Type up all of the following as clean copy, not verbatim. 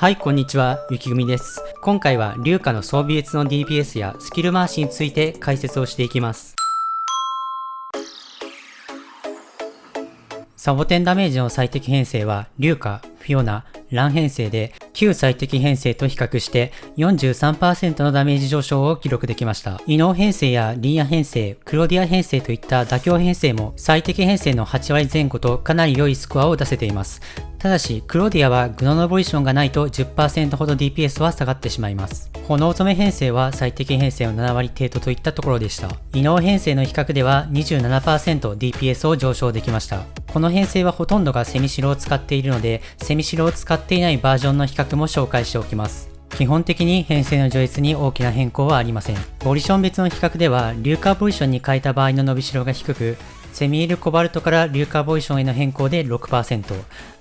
はい、こんにちは、雪組です。今回は龍華の装備別の DPS やスキル回しについて解説をしていきます。サボテンダメージの最適編成は龍華、フィオナ、ラン編成で旧最適編成と比較して 43% のダメージ上昇を記録できました。異能編成やリーヤ編成、クロディア編成といった妥協編成も最適編成の8割前後とかなり良いスコアを出せています。ただし、クロディアはグノノボリションがないと 10% ほど DPS は下がってしまいます。炎染め編成は最適編成の7割程度といったところでした。異能編成の比較では 27% DPS を上昇できました。この編成はほとんどがセミシロを使っているので、セミシロを使っていないバージョンの比較も紹介しておきます。基本的に編成の序列に大きな変更はありません。ボリション別の比較では、硫化ボリションに変えた場合の伸びしろが低く、セミールコバルトから硫化ボリションへの変更で 6%、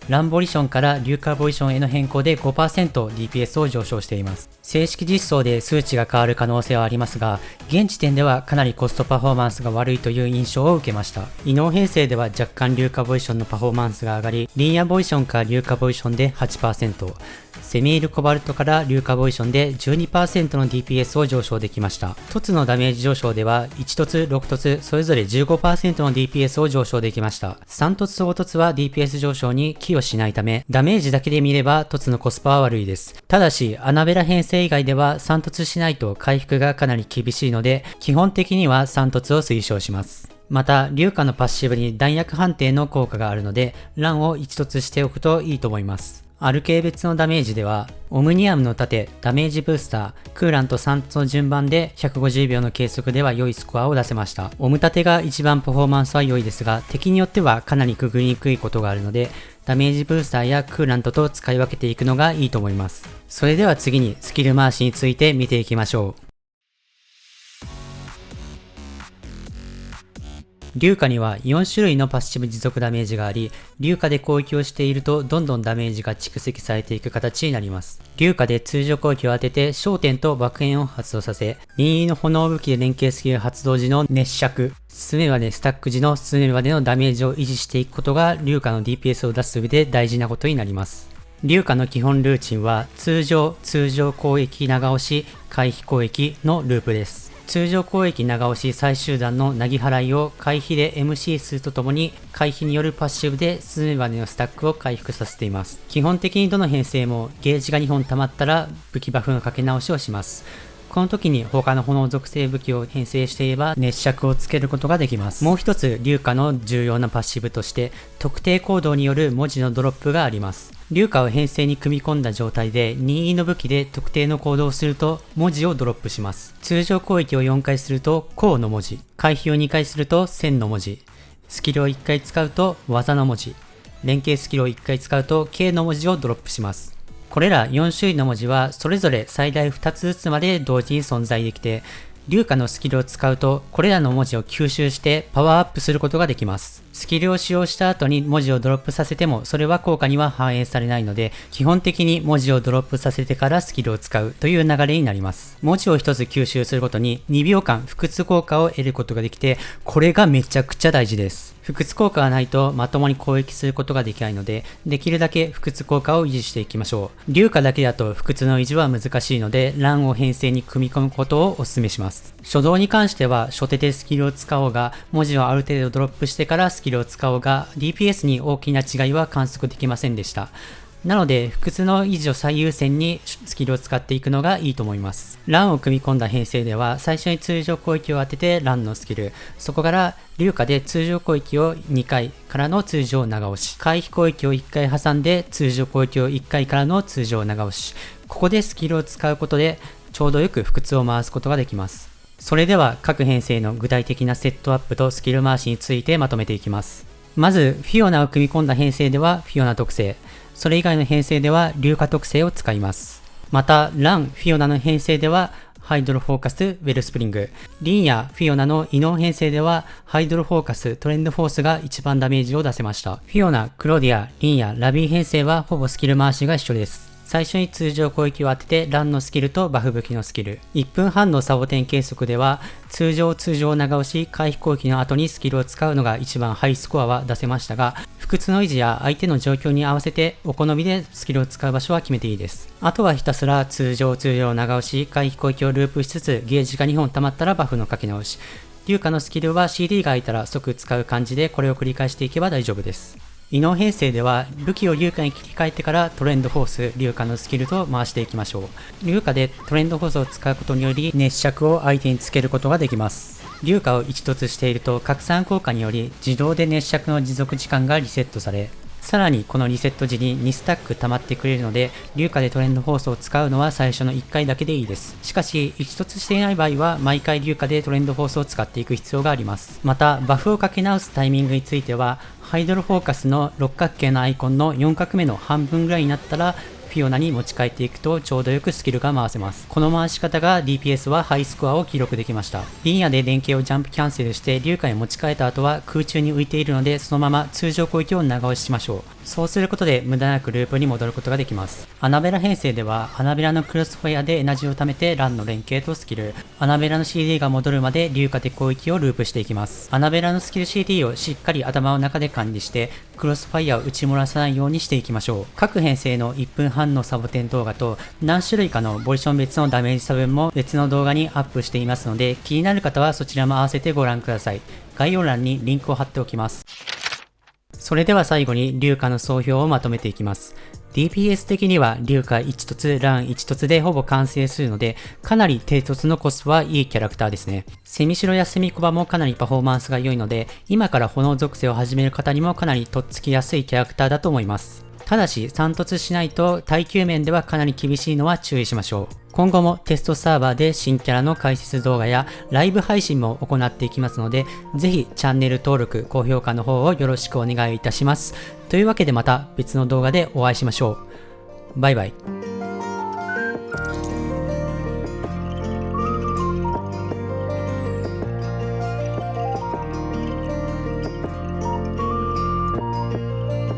ランボリションから硫化ボリションへの変更で 5% DPS を上昇しています。正式実装で数値が変わる可能性はありますが、現時点ではかなりコストパフォーマンスが悪いという印象を受けました。異能編成では若干硫化ボリションのパフォーマンスが上がり、リンヤボリションから硫化ボリションで 8%、セミールコバルトから硫化ボリションで 12% の DPS を上昇できました。凸のダメージ上昇では1凸、6凸、それぞれ 15% の DPS を上昇できました。3凸と5凸は DPS 上昇に寄与しないため、ダメージだけで見れば凸のコスパは悪いです。ただし、アナベラ編成以外では3凸しないと回復がかなり厳しいので、基本的には3凸を推奨します。また、龍華のパッシブに弾薬判定の効果があるので、ランを1凸しておくといいと思います。アル系別のダメージでは、オムニアムの盾、ダメージブースター、クーラント3凸の順番で150秒の計測では良いスコアを出せました。オム盾が一番パフォーマンスは良いですが、敵によってはかなりくぐりにくいことがあるので、ダメージブースターやクーラントと使い分けていくのがいいと思います。それでは次にスキル回しについて見ていきましょう。龍華には4種類のパッシブ持続ダメージがあり、龍華で攻撃をしているとどんどんダメージが蓄積されていく形になります。龍華で通常攻撃を当てて焦点と爆炎を発動させ、任意の炎武器で連携スキル発動時の熱射、スメまでスタック時のスメまでのダメージを維持していくことが龍華の DPS を出す上で大事なことになります。龍華の基本ルーチンは通常攻撃長押し、回避攻撃のループです。通常攻撃長押し最終弾のなぎ払いを回避で MC 数とともに回避によるパッシブでスズメバネのスタックを回復させています。基本的にどの編成もゲージが2本溜まったら武器バフのかけ直しをします。この時に他の炎属性武器を編成していれば熱射をつけることができます。もう一つ龍華の重要なパッシブとして特定行動による文字のドロップがあります。龍華を編成に組み込んだ状態で任意の武器で特定の行動をすると文字をドロップします。通常攻撃を4回すると光の文字、回避を2回すると線の文字、スキルを1回使うと技の文字、連携スキルを1回使うとKの文字をドロップします。これら4種類の文字はそれぞれ最大2つずつまで同時に存在できて、龍華のスキルを使うとこれらの文字を吸収してパワーアップすることができます。スキルを使用した後に文字をドロップさせてもそれは効果には反映されないので、基本的に文字をドロップさせてからスキルを使うという流れになります。文字を一つ吸収することに2秒間不屈効果を得ることができて、これがめちゃくちゃ大事です。不屈効果がないとまともに攻撃することができないので、できるだけ不屈効果を維持していきましょう。龍華だけだと不屈の維持は難しいので、ランを編成に組み込むことをお勧めします。初動に関しては初手でスキルを使おうが、文字をある程度ドロップしてからスキルを使おうが、DPS に大きな違いは観測できませんでした。なので、不屈の維持を最優先にスキルを使っていくのがいいと思います。ランを組み込んだ編成では、最初に通常攻撃を当ててランのスキル、そこから龍華で通常攻撃を2回からの通常長押し、回避攻撃を1回挟んで通常攻撃を1回からの通常長押し、ここでスキルを使うことでちょうどよく不屈を回すことができます。それでは各編成の具体的なセットアップとスキル回しについてまとめていきます。まず、フィオナを組み込んだ編成ではフィオナ特性、それ以外の編成では龍華特性を使います。また、ラン、フィオナの編成ではハイドロフォーカス、ウェルスプリング、リンやフィオナの異能編成ではハイドロフォーカス、トレンドフォースが一番ダメージを出せました。フィオナ、クロディア、リンやラビー編成はほぼスキル回しが一緒です。最初に通常攻撃を当ててランのスキルとバフ武器のスキル。1分半のサボテン計測では通常長押し回避攻撃の後にスキルを使うのが一番ハイスコアは出せましたが、不屈の維持や相手の状況に合わせてお好みでスキルを使う場所は決めていいです。あとはひたすら通常長押し回避攻撃をループしつつ、ゲージが2本溜まったらバフのかけ直し。龍華のスキルは CD が空いたら即使う感じで、これを繰り返していけば大丈夫です。異能編成では武器を龍華に切り替えてからトレンドフォース、龍華のスキルと回していきましょう。龍華でトレンドフォースを使うことにより熱尺を相手につけることができます。龍華を一突していると拡散効果により自動で熱尺の持続時間がリセットされ、さらにこのリセット時に2スタック溜まってくれるので、龍華でトレンドフォースを使うのは最初の1回だけでいいです。しかし一突していない場合は毎回龍華でトレンドフォースを使っていく必要があります。またバフをかけ直すタイミングについては、ハイドロフォーカスの六角形のアイコンの4画目の半分ぐらいになったらフィオナに持ち帰っていくとちょうどよくスキルが回せます。この回し方が DPS はハイスコアを記録できました。リニアで連携をジャンプキャンセルして龍華に持ち帰った後は空中に浮いているので、そのまま通常攻撃を長押ししましょう。そうすることで無駄なくループに戻ることができます。アナベラ編成ではアナベラのクロスファイアでエナジーを貯めてランの連携とスキル、アナベラの CD が戻るまで龍華で攻撃をループしていきます。アナベラのスキル CD をしっかり頭の中で管理してクロスファイアを打ち漏らさないようにしていきましょう。各編成の1分半のサボテン動画と何種類かのポジション別のダメージ差分も別の動画にアップしていますので、気になる方はそちらも合わせてご覧ください。概要欄にリンクを貼っておきます。それでは最後に龍華の総評をまとめていきます。DPS 的には龍華1突、ラン1突でほぼ完成するので、かなり低突のコストはいいキャラクターですね。セミシロやセミコバもかなりパフォーマンスが良いので、今から炎属性を始める方にもかなりとっつきやすいキャラクターだと思います。ただし3突しないと耐久面ではかなり厳しいのは注意しましょう。今後もテストサーバーで新キャラの解説動画やライブ配信も行っていきますので、ぜひチャンネル登録、高評価の方をよろしくお願いいたします。というわけでまた別の動画でお会いしましょう。バイバイ。